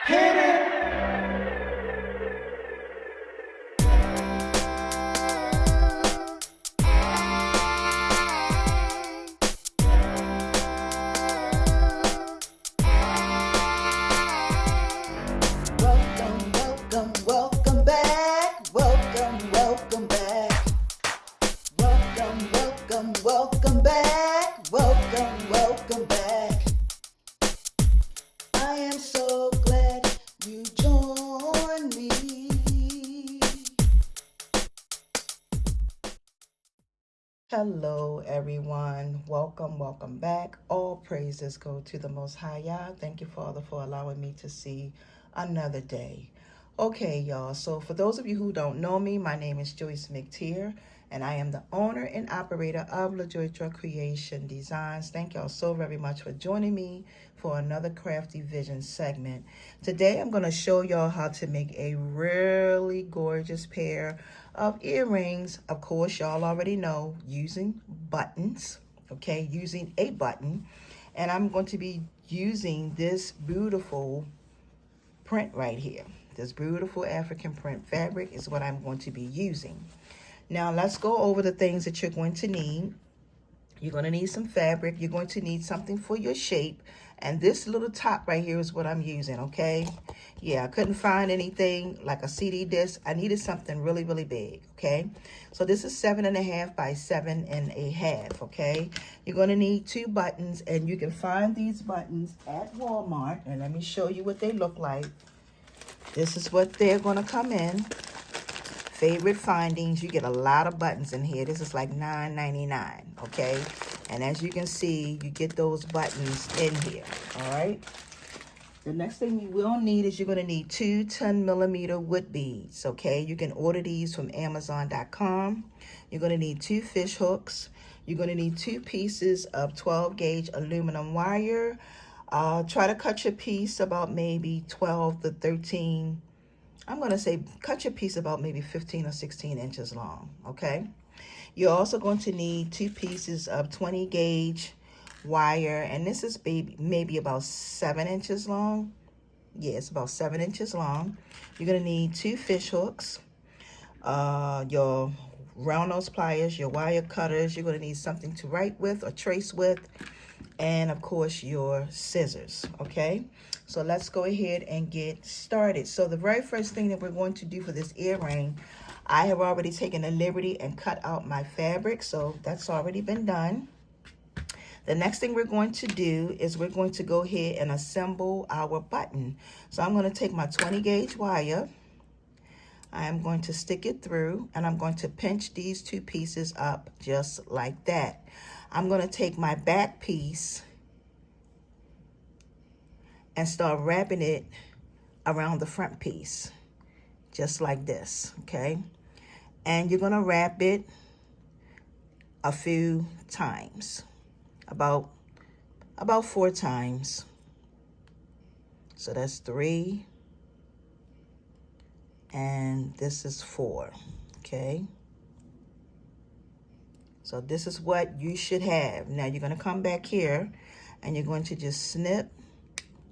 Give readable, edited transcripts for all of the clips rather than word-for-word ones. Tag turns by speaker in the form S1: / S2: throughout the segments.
S1: Hit it. Welcome, welcome, welcome back. Welcome, welcome back. Welcome, welcome, welcome back. Welcome, welcome back. I am so glad you joined me. Hello, everyone. Welcome, welcome back. All praises go to the Most High Yah. Thank you, Father, for allowing me to see another day. Okay, y'all. So, for those of you who don't know me, my name is Joyce McTier, and I am the owner and operator of LaJoytra Creation Designs. Thank y'all so very much for joining me for another Crafty Vision segment. Today, I'm going to show y'all how to make a really gorgeous pair of earrings. Of course, y'all already know, using buttons, okay, using a button. And I'm going to be using this beautiful print right here. This beautiful African print fabric is what I'm going to be using. Now, let's go over the things that you're going to need. You're going to need some fabric. You're going to need something for your shape. And this little top right here is what I'm using, okay? Yeah, I couldn't find anything like a CD disc. I needed something really, really big, okay? So this is 7.5 by 7.5, okay? You're going to need 2 buttons, and you can find these buttons at Walmart. And let me show you what they look like. This is what they're going to come in. Favorite findings. You get a lot of buttons in here. This is like $9.99, okay? And as you can see, you get those buttons in here, all right? The next thing you will need is you're going to need 2 10mm wood beads, okay? You can order these from Amazon.com. You're going to need 2 fish hooks. You're going to need 2 pieces of 12-gauge aluminum wire. Try to cut your piece about maybe 12 to 13. I'm going to say cut your piece about maybe 15 or 16 inches long, okay? You're also going to need 2 pieces of 20-gauge wire, and this is maybe about 7 inches long. Yeah, it's about 7 inches long. You're going to need 2 fish hooks, your round nose pliers, your wire cutters. You're going to need something to write with or trace with, and of course your scissors, okay? So let's go ahead and get started. So the very first thing that we're going to do for this earring, I have already taken the liberty and cut out my fabric, so that's already been done. The next thing we're going to do is we're going to go ahead and assemble our button. So I'm going to take my 20-gauge wire. I am going to stick it through, and I'm going to pinch these 2 pieces up just like that. I'm going to take my back piece and start wrapping it around the front piece, just like this, okay? And you're going to wrap it a few times, about 4 times. So that's 3, and this is 4, okay? So this is what you should have. Now you're going to come back here, and you're going to just snip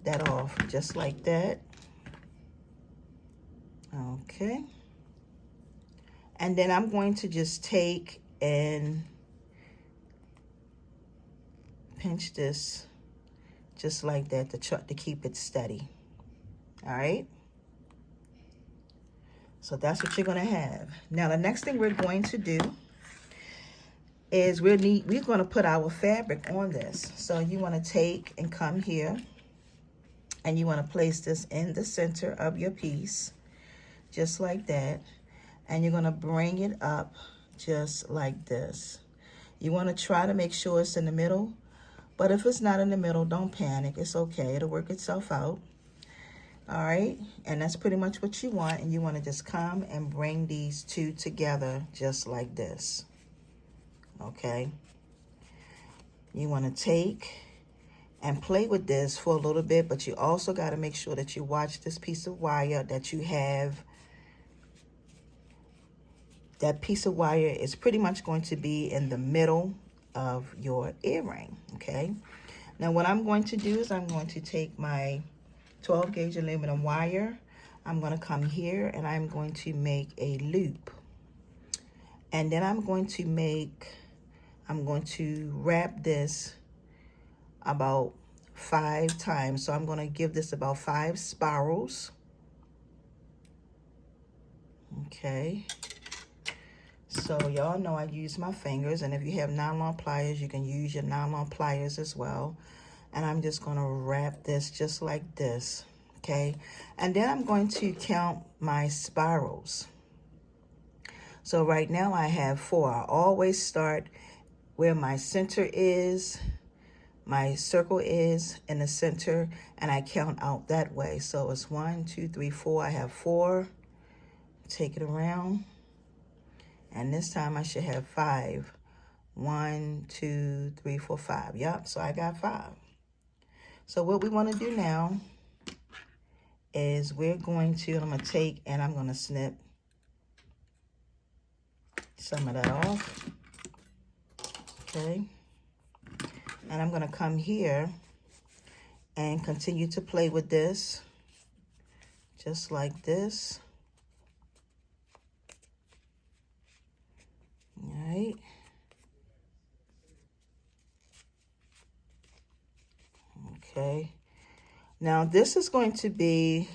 S1: that off just like that. Okay. And then I'm going to just take and pinch this just like that to keep it steady. All right. So that's what you're going to have. Now the next thing we're going to do is we're going to put our fabric on this. So you want to take and come here, and you want to place this in the center of your piece, just like that. And you're going to bring it up just like this. You want to try to make sure it's in the middle, but if it's not in the middle, don't panic. It's okay. It'll work itself out. All right. And that's pretty much what you want. And you want to just come and bring these 2 together just like this. Okay. You want to take and play with this for a little bit, but you also got to make sure that you watch this piece of wire that you have. That piece of wire is pretty much going to be in the middle of your earring, okay? Now what I'm going to do is I'm going to take my 12 gauge aluminum wire. I'm going to come here and I'm going to make a loop. And then I'm going to wrap this about 5 times. So I'm going to give this about 5 spirals. Okay. So y'all know I use my fingers, and if you have nylon pliers, you can use your nylon pliers as well. And I'm just going to wrap this just like this. Okay. And then I'm going to count my spirals. So right now I have 4. I always start where my center is, my circle is in the center, and I count out that way. So it's 1, 2, 3, 4. I have 4. Take it around. And this time I should have 5. 1, 2, 3, 4, 5. Yep, so I got 5. So what we want to do now is I'm going to take and I'm going to snip some of that off. Okay. And I'm going to come here and continue to play with this. Just like this. All right. Okay. Now this is going to be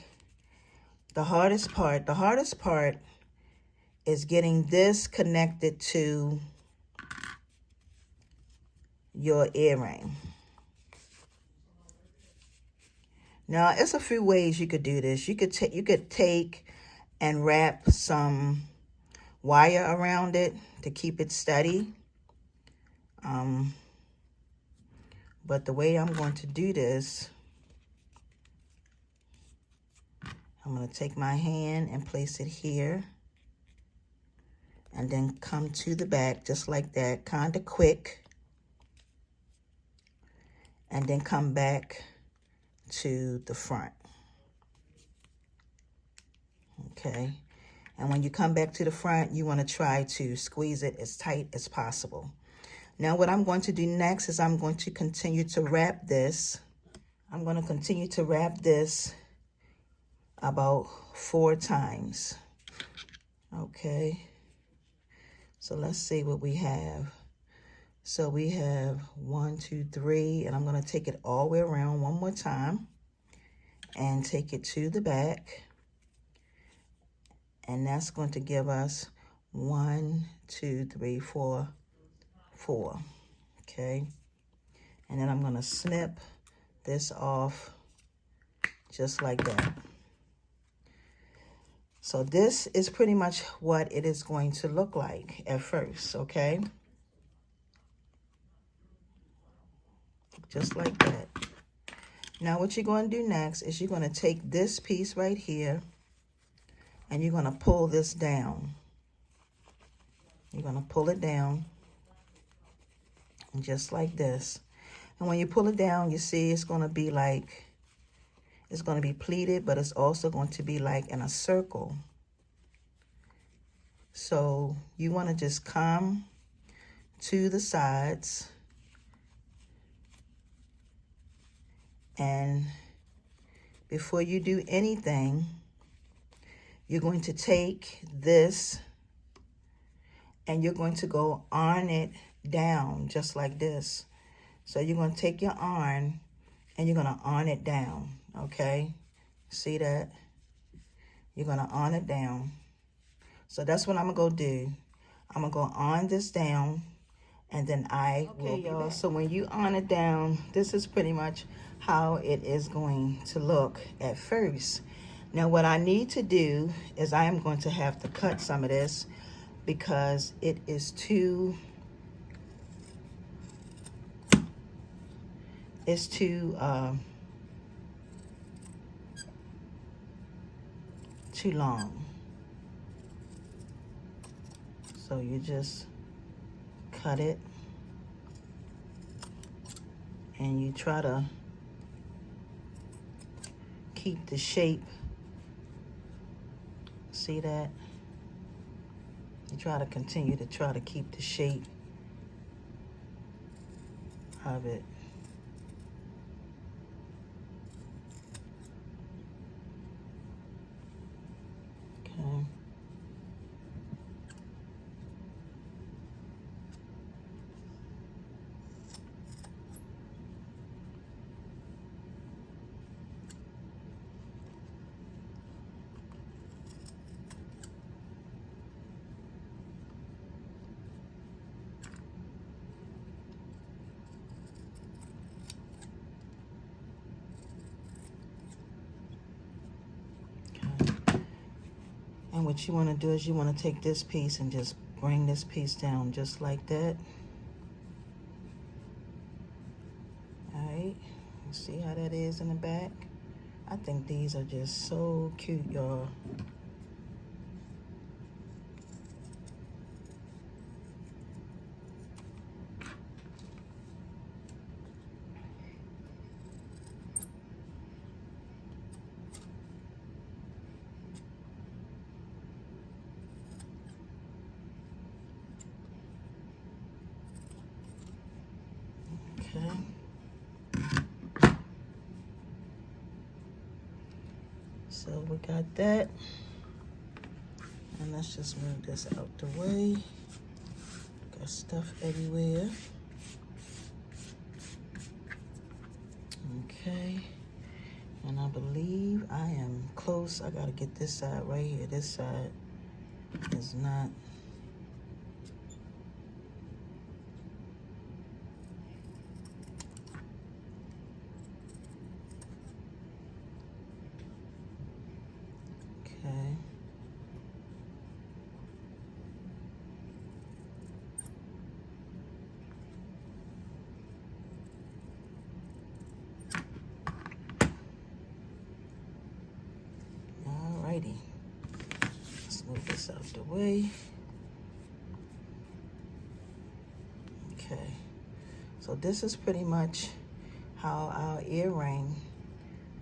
S1: the hardest part. The hardest part is getting this connected to your earring. Now, it's a few ways you could do this. You could take and wrap some wire around it to keep it steady. But the way I'm going to do this, I'm going to take my hand and place it here. And then come to the back just like that, kind of quick. And then come back to the front. Okay. And when you come back to the front, you want to try to squeeze it as tight as possible. Now what I'm going to do next is I'm going to continue to wrap this. I'm going to continue to wrap this about 4 times. Okay. So let's see what we have. So we have 1, 2, 3, and I'm going to take it all the way around one more time and take it to the back. And that's going to give us 1, 2, 3, 4, 4. Okay. And then I'm going to snip this off just like that. So this is pretty much what it is going to look like at first, okay? Just like that. Now what you're going to do next is you're going to take this piece right here and you're going to pull this down. You're going to pull it down just like this. And when you pull it down, you see it's going to be like, it's going to be pleated, but it's also going to be like in a circle. So you want to just come to the sides and before you do anything, you're going to take this and you're going to go iron it down just like this. So you're going to take your iron and you're going to iron it down, okay? See that? You're going to iron it down. So that's what I'm going to go do. I'm going to go iron this down and then I will be back. So when you iron it down, this is pretty much how it is going to look at first. Now what I need to do is I am going to have to cut some of this because it is too long. So you just cut it and you try to keep the shape. See that? You try to continue to try to keep the shape of it. And what you want to do is you want to take this piece and just bring this piece down just like that. All right, see how that is in the back? I think these are just so cute, y'all. Okay. So we got that. And let's just move this out the way. Got stuff everywhere. Okay. And I believe I am close. I gotta get this side right here. This side is not. Okay. Alrighty. Let's move this out the way. Okay. So this is pretty much how our earring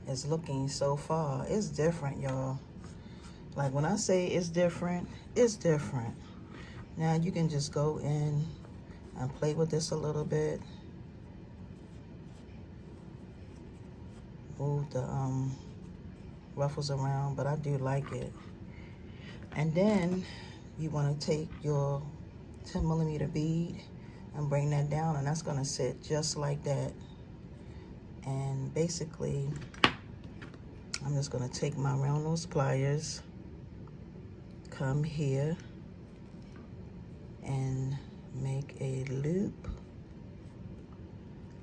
S1: is looking so far. It's different, y'all. Like when I say it's different, it's different. Now you can just go in and play with this a little bit. Move the ruffles around, but I do like it. And then you want to take your 10mm bead and bring that down, and that's going to sit just like that. And basically, I'm just going to take my round nose pliers, come here, and make a loop,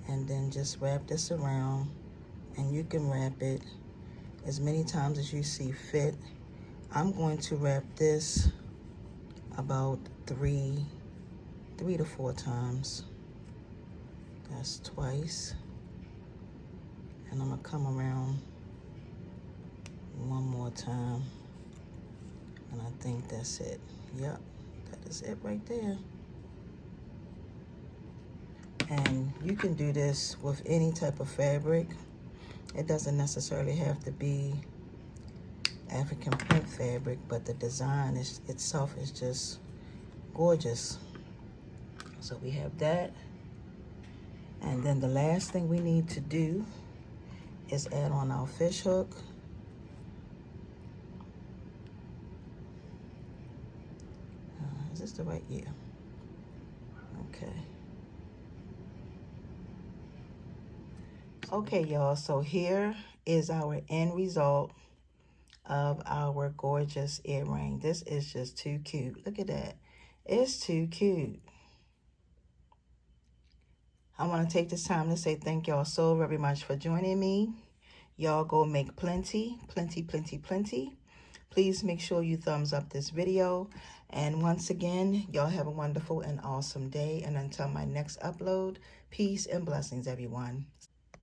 S1: and then just wrap this around. And you can wrap it as many times as you see fit. I'm going to wrap this about three to four times. That's twice. And I'm gonna come around one more time. And I think that's it. Yep, that is it right there. And you can do this with any type of fabric. It doesn't necessarily have to be African print fabric, but the design itself is just gorgeous. So we have that. And then the last thing we need to do is add on our fish hook. Is this the right? Yeah. Okay. Okay, y'all, so here is our end result of our gorgeous earring. This is just too cute. Look at that. It's too cute. I want to take this time to say thank y'all so very much for joining me. Y'all go make plenty. Please make sure you thumbs up this video. And once again, y'all have a wonderful and awesome day. And until my next upload, peace and blessings, everyone.